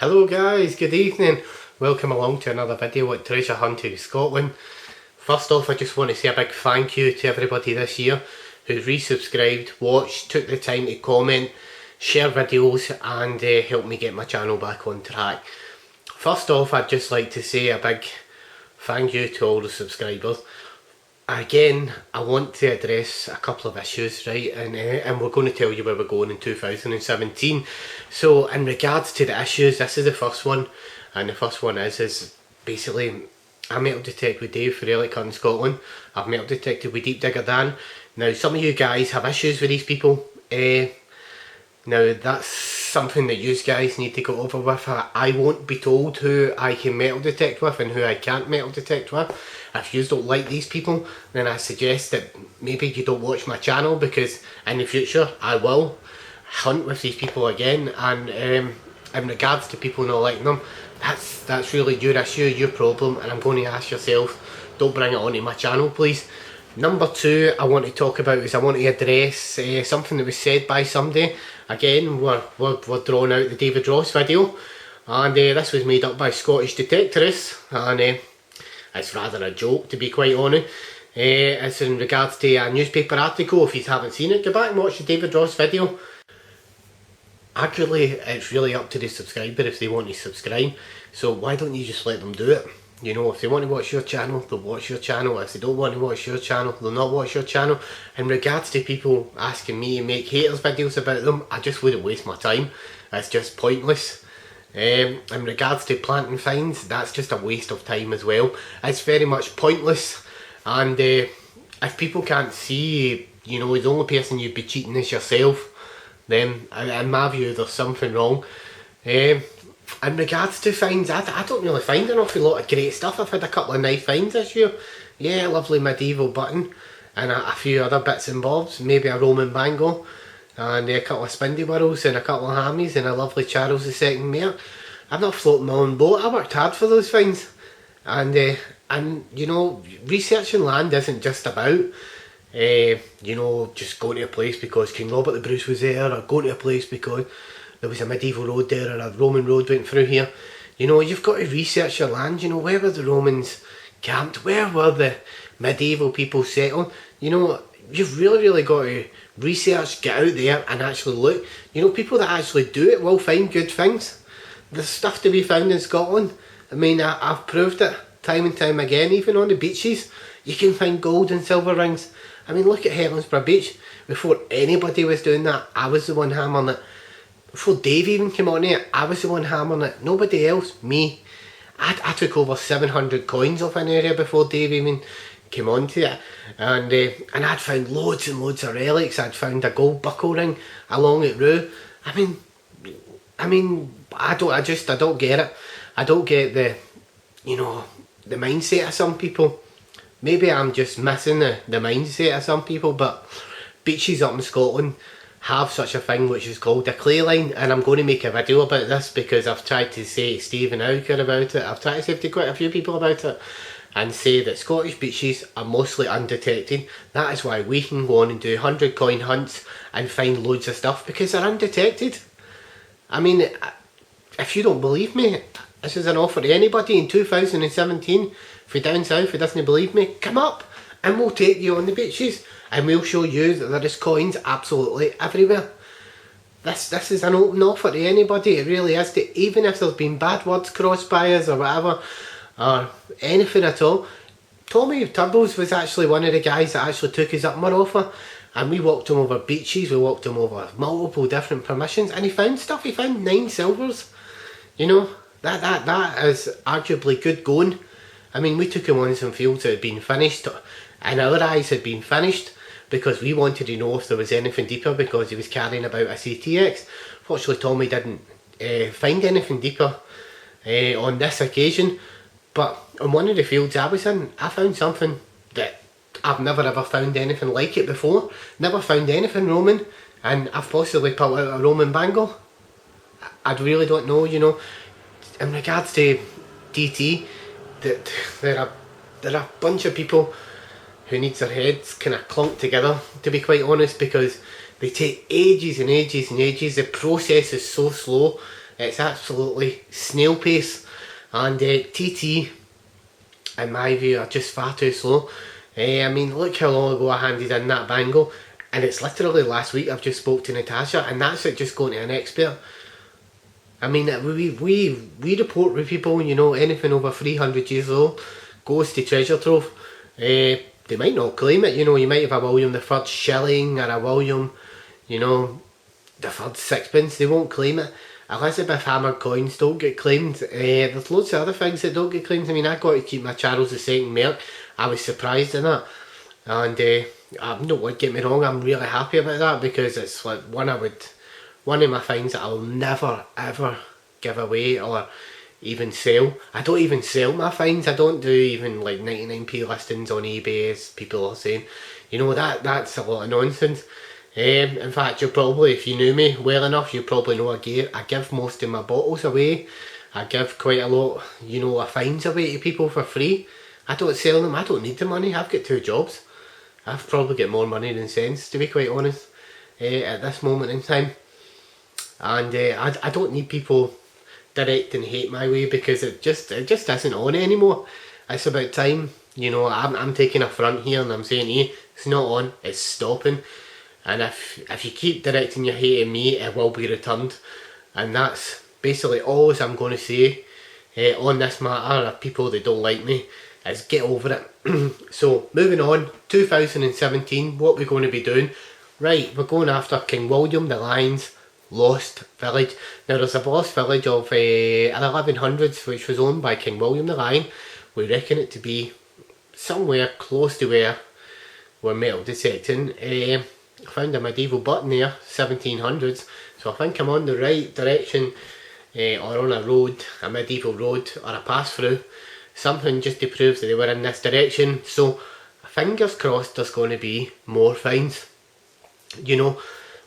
Hello guys, good evening. Welcome along to another video at Treasure Hunting Scotland. First off, I just want to say a big thank you to everybody this year who resubscribed, watched, took the time to comment, share videos and help me get my channel back on track. First off, I'd just like to say a big thank you to all the subscribers. Again, I want to address a couple of issues, right, and we're going to tell you where we're going in 2017. So in regards to the issues, this is the first one, and the first one is basically I metal detect with Dave for Relic Hunting Scotland. I've metal detected with Deep Digger Dan. Now some of you guys have issues with these people. Now that's something that you guys need to go over with. I won't be told who I can metal detect with and who I can't metal detect with. If you don't like these people, then I suggest that maybe you don't watch my channel, because in the future I will hunt with these people again. And in regards to people not liking them, that's really your issue, your problem, and I'm going to ask yourself, don't bring it onto my channel please. Number two I want to talk about is I want to address something that was said by somebody. Again, we're drawing out the David Ross video, and this was made up by Scottish detectorists, and it's rather a joke, to be quite honest. It's in regards to a newspaper article. If you haven't seen it, go back and watch the David Ross video. Actually, it's really up to the subscriber if they want to subscribe, so why don't you just let them do it? You know, if they want to watch your channel, they'll watch your channel. If they don't want to watch your channel, they'll not watch your channel. In regards to people asking me to make haters videos about them, I just wouldn't waste my time. It's just pointless. In regards to planting finds, that's just a waste of time as well. It's very much pointless, and if people can't see, you know, the only person you'd be cheating is yourself, then in my view there's something wrong. In regards to finds, I don't really find an awful lot of great stuff. I've had a couple of nice finds this year. Yeah, a lovely medieval button and a few other bits and bobs, maybe a Roman bangle, and a couple of spindly whirls and a couple of hammies and a lovely Charles II mare. I'm not floating my own boat. I worked hard for those finds, and you know, researching land isn't just about you know, just going to a place because King Robert the Bruce was there, or going to a place because there was a medieval road there or a Roman road went through here. You know, you've got to research your land. You know, where were the Romans camped? Where were the medieval people settled? You know, you've really got to research, get out there and actually look. You know, people that actually do it will find good things. There's stuff to be found in Scotland. I mean, I've proved it time and time again. Even on the beaches, you can find gold and silver rings. I mean, look at Helensburgh Beach. Before anybody was doing that, I was the one hammering it. Before Dave even came on here, I was the one hammering it. Nobody else, me. I took over 700 coins off an area before Dave even came on to it. And I'd found loads and loads of relics. I'd found a gold buckle ring along at Rue. I mean, I don't get it. I don't get the, you know, the mindset of some people. Maybe I'm just missing the mindset of some people, but beaches up in Scotland have such a thing which is called a clay line, and I'm going to make a video about this because I've tried to say to Stephen Howker about it. I've tried to say to quite a few people about it and say that Scottish beaches are mostly undetected. That is why we can go on and do 100 coin hunts and find loads of stuff, because they're undetected. I mean, if you don't believe me, this is an offer to anybody in 2017. If you're down south who doesn't believe me, come up and we'll take you on the beaches and we'll show you that there is coins absolutely everywhere. This is an open offer to anybody. It really is. Even if there's been bad words crossed by us or whatever, or anything at all. Tommy Turbos was actually one of the guys that actually took us up on our offer, and we walked him over beaches, we walked him over multiple different permissions, and he found stuff. He found 9 silvers. You know, that is arguably good going. I mean, we took him on some fields that had been finished, and our eyes had been finished, because we wanted to know if there was anything deeper, because he was carrying about a CTX. Fortunately, Tommy didn't find anything deeper on this occasion, but on one of the fields I was in, I found something that I've never ever found anything like it before. Never found anything Roman, and I've possibly pulled out a Roman bangle. I really don't know, you know. In regards to DT, that there are a bunch of people who needs their heads kind of clunked together, to be quite honest, because They take ages and ages and ages. The process is so slow. It's absolutely snail pace. And TT, in my view, are just far too slow. I mean, look how long ago I handed in that bangle, and it's literally last week I've just spoke to Natasha, and that's it just going to an expert. I mean, we report with people, you know, anything over 300 years old goes to treasure trove. They might not claim it, you know, you might have a William the Third shilling or a William, you know, the third sixpence, they won't claim it. Elizabeth hammered coins don't get claimed. There's loads of other things that don't get claimed. I mean, I got to keep my Charles II merc. I was surprised in that. And don't get me wrong, I'm really happy about that, because it's like one of my finds that I'll never ever give away or even sell. I don't even sell my finds. I don't do even like 99p listings on eBay, as people are saying. You know, that's a lot of nonsense. In fact, you probably, if you knew me well enough, you probably know I give most of my bottles away. I give quite a lot, you know, of finds away to people for free. I don't sell them. I don't need the money. I've got 2 jobs. I've probably got more money than sense, to be quite honest, at this moment in time. And I don't need people directing hate my way, because it just isn't on anymore. It's about time. You know, I'm taking a front here and I'm saying, hey, it's not on, it's stopping. And if you keep directing your hate at me, it will be returned. And that's basically all I'm going to say on this matter. Of people that don't like me, is get over it. So moving on, 2017, what we're going to be doing. Right, we're going after King William the Lion's lost village. Now there's a lost village of in the 1100s which was owned by King William the Lion. We reckon it to be somewhere close to where we're metal detecting. I found a medieval button there, 1700s, so I think I'm on the right direction, or on a road, a medieval road, or a pass through. Something just to prove that they were in this direction. So fingers crossed there's going to be more finds. You know,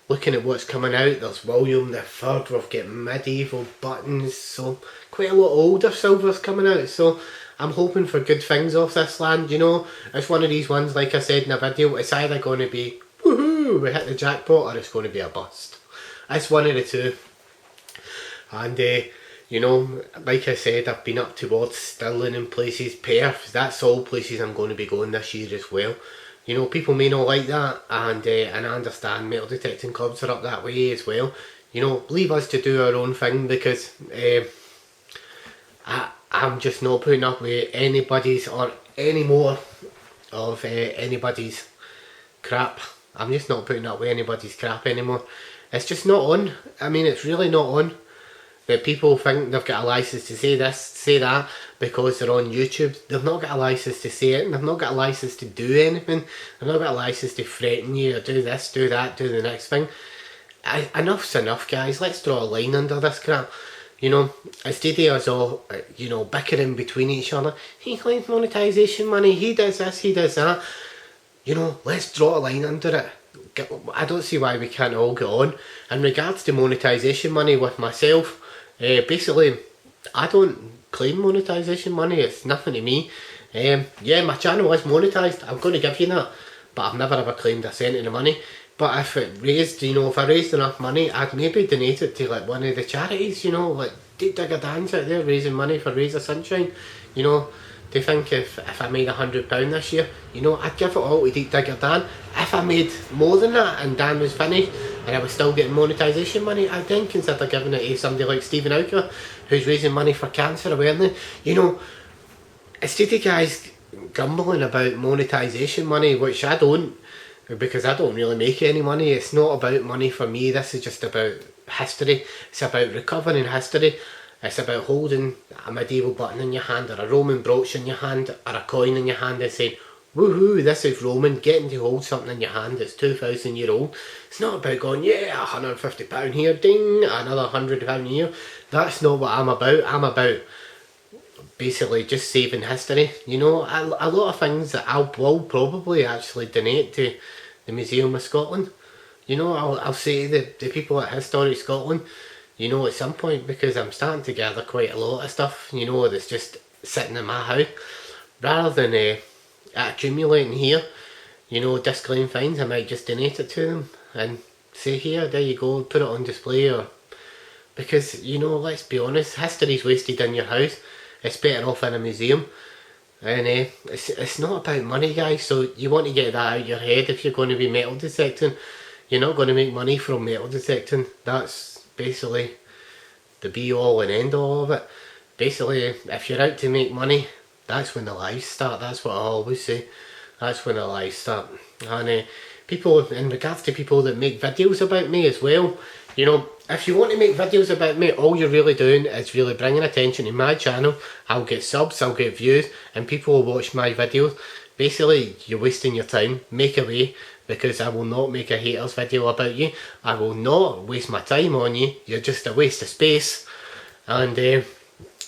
looking at what's coming out, there's William the Third, we've got medieval buttons, so quite a lot of older silvers coming out. So I'm hoping for good things off this land, you know. It's one of these ones, like I said in a video, it's either going to be woohoo, we hit the jackpot, or it's going to be a bust. It's one of the two. And you know, like I said, I've been up towards Stirling and places, Perth, that's all places I'm going to be going this year as well. You know, people may not like that, and I understand metal detecting clubs are up that way as well. You know, leave us to do our own thing, because I'm just not putting up with anybody's or any more of anybody's crap. I'm just not putting up with anybody's crap anymore. It's just not on. I mean, it's really not on. That people think they've got a license to say this, say that, because they're on YouTube. They've not got a license to say it, and they've not got a license to do anything. They've not got a license to threaten you, or do this, do that, do the next thing. Enough's enough, guys. Let's draw a line under this crap. You know, instead of us all, you know, bickering between each other. He claims monetisation money, he does this, he does that. You know, let's draw a line under it. I don't see why we can't all get on. In regards to monetisation money with myself, basically, I don't claim monetisation money, it's nothing to me. Yeah, my channel is monetised, I'm going to give you that, but I've never ever claimed a cent of the money. But if it raised, you know, if I raised enough money, I'd maybe donate it to like one of the charities, you know, like Deep Digger Dan's out there raising money for Raise the Sunshine. You know, do you think if I made £100 this year, you know, I'd give it all to Deep Digger Dan. If I made more than that and Dan was finished and I was still getting monetisation money, I'd then consider giving it to somebody like Stephen Auker, who's raising money for cancer awareness. You know, instead of guys grumbling about monetisation money, which I don't, because I don't really make any money. It's not about money for me, this is just about history. It's about recovering history. It's about holding a medieval button in your hand, or a Roman brooch in your hand, or a coin in your hand, and saying, woohoo, this is Roman. Getting to hold something in your hand that's 2,000 year old. It's not about going, yeah, £150 here, ding, another £100 here. That's not what I'm about. I'm about basically just saving history. You know, a lot of things that I will probably actually donate to the Museum of Scotland. You know, I'll say to the people at Historic Scotland, you know, at some point, because I'm starting to gather quite a lot of stuff, you know, that's just sitting in my house. Rather than accumulating here, you know, disclaim fines, I might just donate it to them. And say here, there you go, put it on display, or because you know, let's be honest, history's wasted in your house. It's better off in a museum. And it's not about money, guys, so you want to get that out of your head. If you're going to be metal detecting, you're not going to make money from metal detecting. That's basically the be all and end all of it. Basically, if you're out to make money, that's when the lies start. That's what I always say. That's when the lies start. And people, in regards to people that make videos about me as well, you know, if you want to make videos about me, all you're really doing is really bringing attention to my channel. I'll get subs, I'll get views, and people will watch my videos. Basically, you're wasting your time. Make away, because I will not make a haters video about you. I will not waste my time on you. You're just a waste of space. And in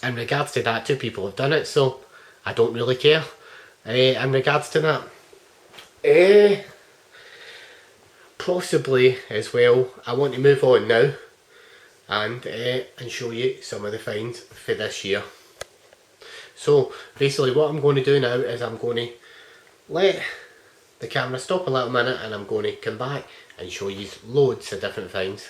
regards to that, two people have done it, so I don't really care. In regards to that, possibly as well, I want to move on now and show you some of the finds for this year. So basically what I'm going to do now is I'm going to let the camera stop a little minute, and I'm going to come back and show you loads of different finds.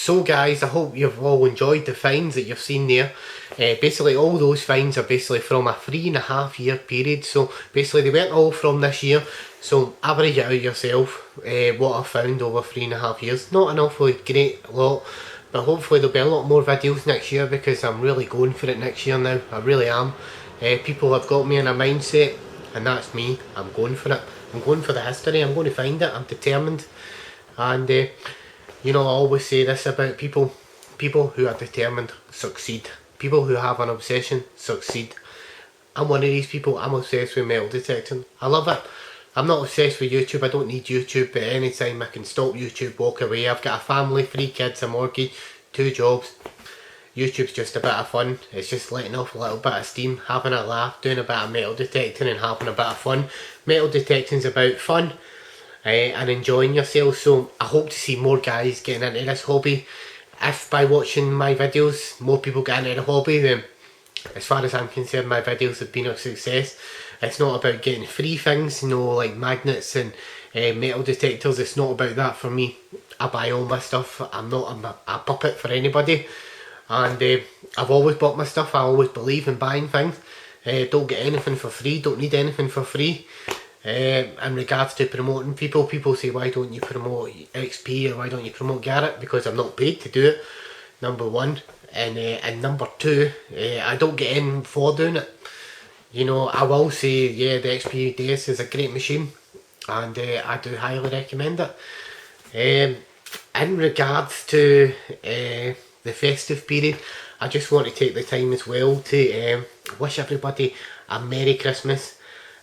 So guys, I hope you've all enjoyed the finds that you've seen there. Basically all those finds are basically from a 3.5 year period, so basically they weren't all from this year, so average it out yourself, what I found over 3.5 years. Not an awfully great lot, but hopefully there'll be a lot more videos next year because I'm really going for it next year now, I really am. People have got me in a mindset, and that's me. I'm going for it. I'm going for the history, I'm going to find it, I'm determined. And you know, I always say this about people who are determined succeed. People who have an obsession succeed. I'm one of these people. I'm obsessed with metal detecting. I love it. I'm not obsessed with YouTube. I don't need YouTube, but any time I can stop YouTube, walk away. I've got a family, 3 kids, a mortgage, 2 jobs. YouTube's just a bit of fun. It's just letting off a little bit of steam, having a laugh, doing a bit of metal detecting and having a bit of fun. Metal detecting's about fun and enjoying yourself, so I hope to see more guys getting into this hobby. If by watching my videos more people get into the hobby, then as far as I'm concerned my videos have been a success. It's not about getting free things, you know, like magnets and metal detectors. It's not about that for me. I buy all my stuff. I'm not a puppet for anybody, and I've always bought my stuff. I always believe in buying things. Don't get anything for free, don't need anything for free. In regards to promoting people say why don't you promote XP or why don't you promote Garrett, because I'm not paid to do it, number one, and number two, I don't get in for doing it. You know, I will say, yeah, the XP DS is a great machine, and I do highly recommend it. In regards to the festive period, I just want to take the time as well to wish everybody a Merry Christmas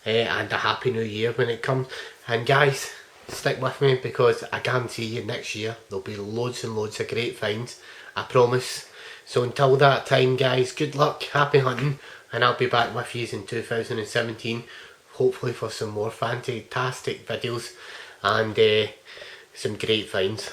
and a Happy New Year when it comes. And guys, stick with me because I guarantee you next year there'll be loads and loads of great finds, I promise. So until that time guys, good luck, happy hunting, and I'll be back with you in 2017, hopefully for some more fantastic videos and some great finds.